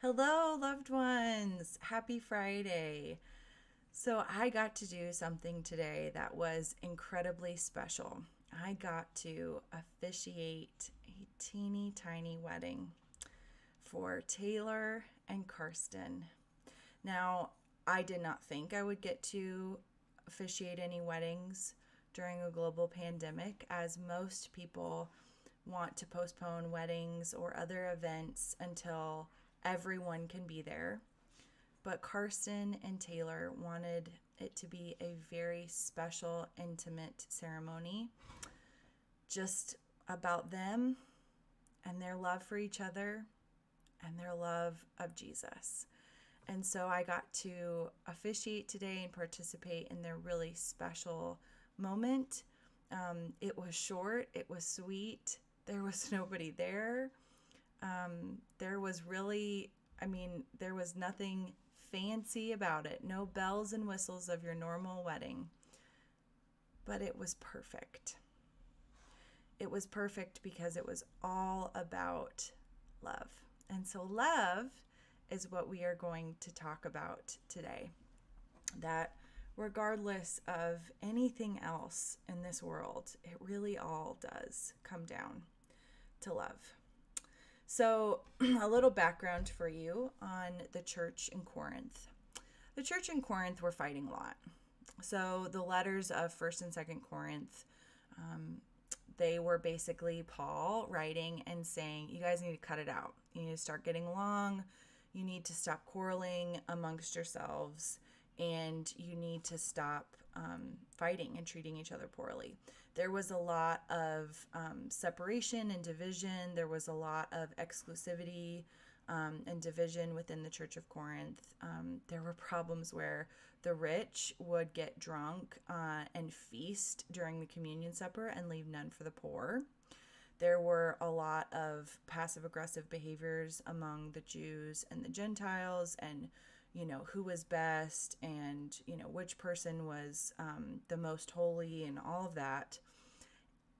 Hello, loved ones. Happy Friday. So, I got to do something today that was incredibly special. I got to officiate a teeny tiny wedding for Taylor and Carsten. Now, I did not think I would get to officiate any weddings during a global pandemic, as most people want to postpone weddings or other events until everyone can be there. But Carsten and Taylor wanted it to be a very special, intimate ceremony, just about them and their love for each other and their love of Jesus. And so I got to officiate today and participate in their really special moment. It was short, it was sweet, there was nobody there. There was really, there was nothing fancy about it. No bells and whistles of your normal wedding. But it was perfect. It was perfect because it was all about love. And so, love is what we are going to talk about today. That regardless of anything else in this world, it really all does come down to love. So, a little background for you on the church in Corinth. The church in Corinth were fighting a lot. So, the letters of 1st and 2nd Corinth, they were basically Paul writing and saying, you guys need to cut it out. You need to start getting along. You need to stop quarreling amongst yourselves. And you need to stop fighting and treating each other poorly. There was a lot of separation and division. There was a lot of exclusivity and division within the Church of Corinth. There were problems where the rich would get drunk and feast during the communion supper and leave none for the poor. There were a lot of passive-aggressive behaviors among the Jews and the Gentiles, and who was best, and which person was the most holy, and all of that.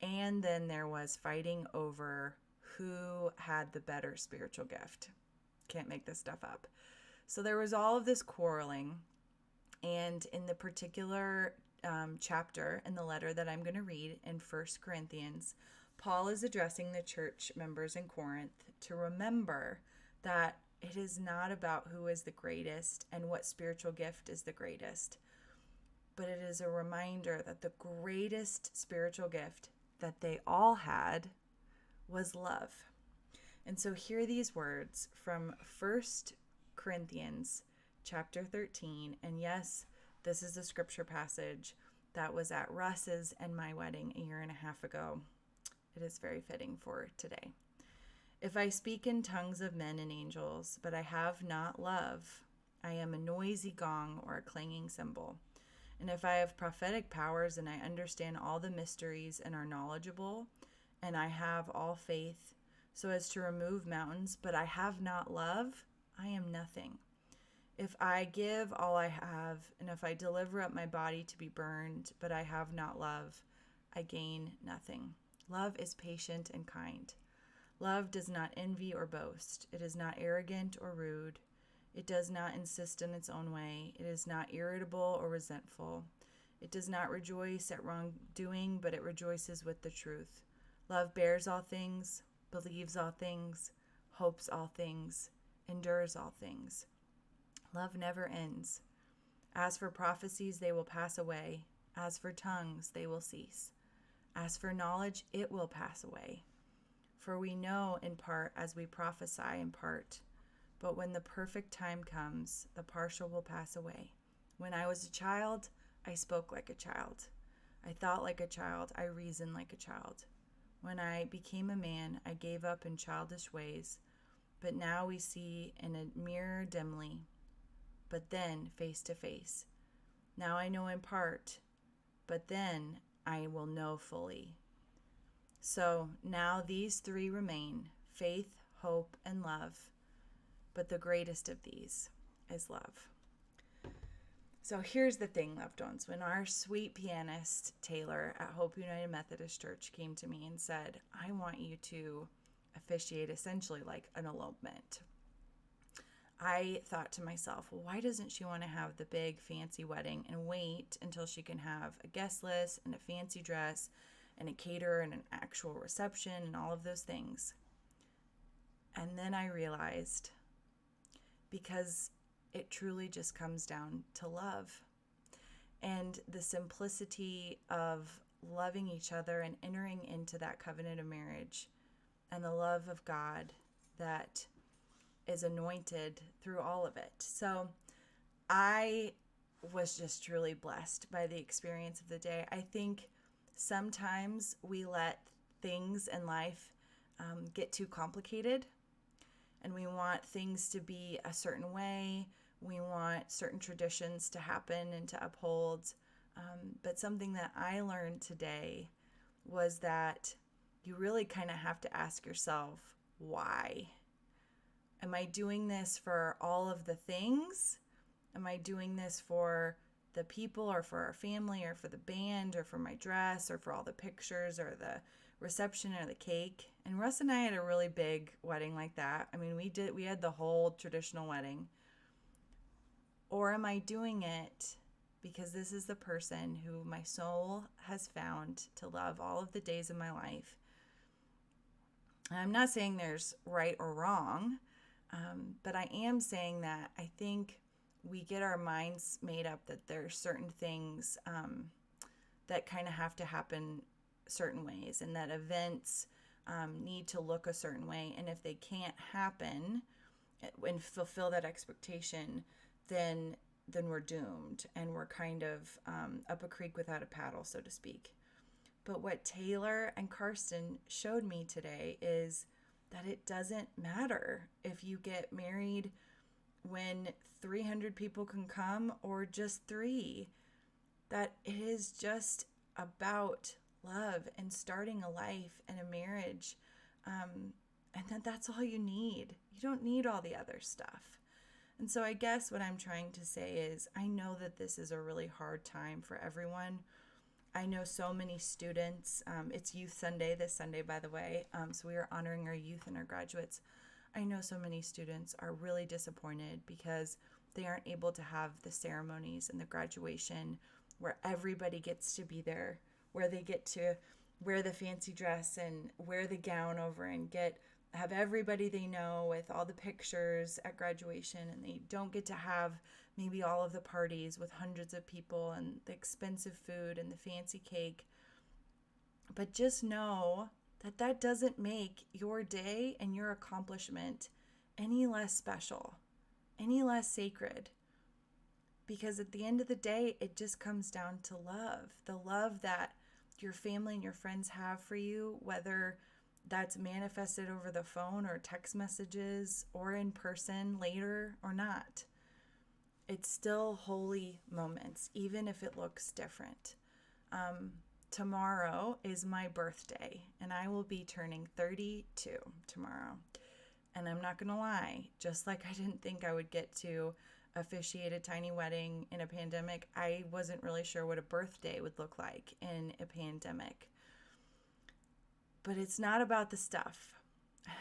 And then there was fighting over who had the better spiritual gift. Can't make this stuff up. So there was all of this quarreling, and in the particular chapter in the letter that I'm going to read in 1 Corinthians, Paul is addressing the church members in Corinth to remember that it is not about who is the greatest and what spiritual gift is the greatest, but it is a reminder that the greatest spiritual gift that they all had was love. And so hear these words from 1 Corinthians chapter 13. And yes, this is a scripture passage that was at Russ's and my wedding a year and a half ago. It is very fitting for today. If I speak in tongues of men and angels, but I have not love, I am a noisy gong or a clanging cymbal. And if I have prophetic powers and I understand all the mysteries and are knowledgeable, and I have all faith so as to remove mountains, but I have not love, I am nothing. If I give all I have, and if I deliver up my body to be burned, but I have not love, I gain nothing. Love is patient and kind. Love does not envy or boast. It is not arrogant or rude. It does not insist on its own way. It is not irritable or resentful. It does not rejoice at wrongdoing, but it rejoices with the truth. Love bears all things, believes all things, hopes all things, endures all things. Love never ends. As for prophecies, they will pass away. As for tongues, they will cease. As for knowledge, it will pass away. For we know in part as we prophesy in part. But when the perfect time comes, the partial will pass away. When I was a child, I spoke like a child. I thought like a child. I reasoned like a child. When I became a man, I gave up in childish ways. But now we see in a mirror dimly, but then face to face. Now I know in part, but then I will know fully. So now these three remain: faith, hope, and love. But the greatest of these is love. So here's the thing, loved ones. When our sweet pianist, Taylor, at Hope United Methodist Church came to me and said, I want you to officiate essentially like an elopement, I thought to myself, well, why doesn't she want to have the big fancy wedding and wait until she can have a guest list and a fancy dress and a caterer and an actual reception and all of those things? And then I realized, because it truly just comes down to love and the simplicity of loving each other and entering into that covenant of marriage and the love of God that is anointed through all of it. So I was just truly blessed by the experience of the day. I think sometimes we let things in life get too complicated, and we want things to be a certain way. We want certain traditions to happen and to uphold. But something that I learned today was that you really kind of have to ask yourself, why? Am I doing this for all of the things? Am I doing this for the people or for our family or for the band or for my dress or for all the pictures or the reception or the cake? And Russ and I had a really big wedding like that. I mean, we had the whole traditional wedding. Or am I doing it because this is the person who my soul has found to love all of the days of my life? And I'm not saying there's right or wrong, but I am saying that I think we get our minds made up that there are certain things that kind of have to happen certain ways, and that events need to look a certain way. And if they can't happen and fulfill that expectation, then we're doomed, and we're kind of up a creek without a paddle, so to speak. But what Taylor and Carsten showed me today is that it doesn't matter if you get married when 300 people can come or just 3, that it is just about love and starting a life and a marriage, and that's all you need. You don't need all the other stuff. And so I guess what I'm trying to say is, I know that this is a really hard time for everyone. I know so many students. It's Youth Sunday this Sunday, by the way. So we are honoring our youth and our graduates. I know so many students are really disappointed because they aren't able to have the ceremonies and the graduation where everybody gets to be there, where they get to wear the fancy dress and wear the gown over and have everybody they know with all the pictures at graduation, and they don't get to have maybe all of the parties with hundreds of people and the expensive food and the fancy cake. But just know that that doesn't make your day and your accomplishment any less special, any less sacred. Because at the end of the day, it just comes down to love. The love that your family and your friends have for you, whether that's manifested over the phone or text messages or in person later or not. It's still holy moments, even if it looks different. Tomorrow is my birthday, and I will be turning 32 tomorrow. And I'm not going to lie, just like I didn't think I would get to officiate a tiny wedding in a pandemic, I wasn't really sure what a birthday would look like in a pandemic. But it's not about the stuff.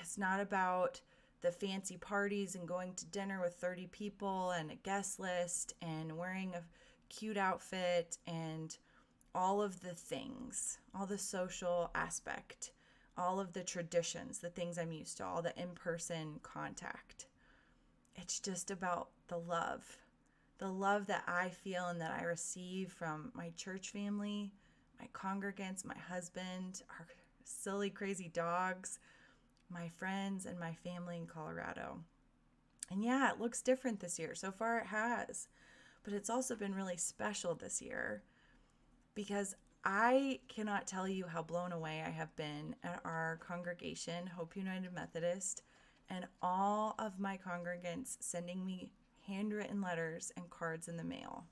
It's not about the fancy parties and going to dinner with 30 people and a guest list and wearing a cute outfit and all of the things, all the social aspect, all of the traditions, the things I'm used to, all the in-person contact. It's just about the love that I feel and that I receive from my church family, my congregants, my husband, our silly, crazy dogs, my friends, and my family in Colorado. And yeah, it looks different this year. So far it has. But it's also been really special this year because I cannot tell you how blown away I have been at our congregation, Hope United Methodist, and all of my congregants sending me handwritten letters and cards in the mail.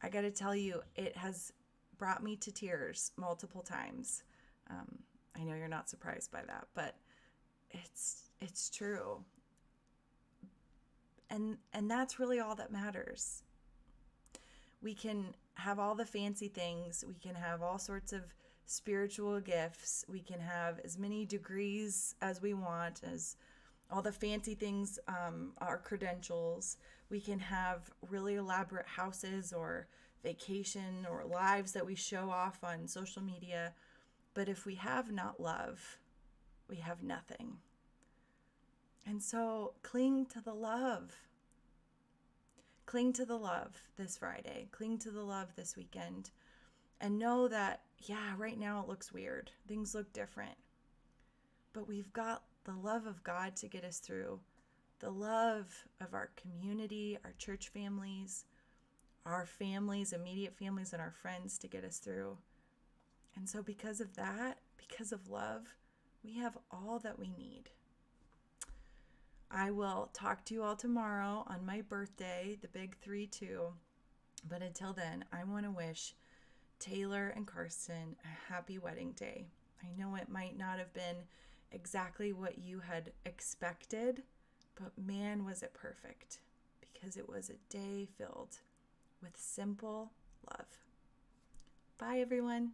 I got to tell you, it has brought me to tears multiple times. I know you're not surprised by that, but it's true. And that's really all that matters. We can have all the fancy things. We can have all sorts of spiritual gifts. We can have as many degrees as we want, as all the fancy things, our credentials. We can have really elaborate houses or vacation or lives that we show off on social media. But if we have not love, we have nothing. And so cling to the love. Cling to the love this Friday. Cling to the love this weekend. And know that, yeah, right now it looks weird. Things look different. But we've got the love of God to get us through. The love of our community, our church families, our families, immediate families, and our friends to get us through. And so because of that, because of love, we have all that we need. I will talk to you all tomorrow on my birthday, the big 3-2. But until then, I want to wish Taylor and Carsten a happy wedding day. I know it might not have been exactly what you had expected, but man, was it perfect, because it was a day filled with simple love. Bye, everyone.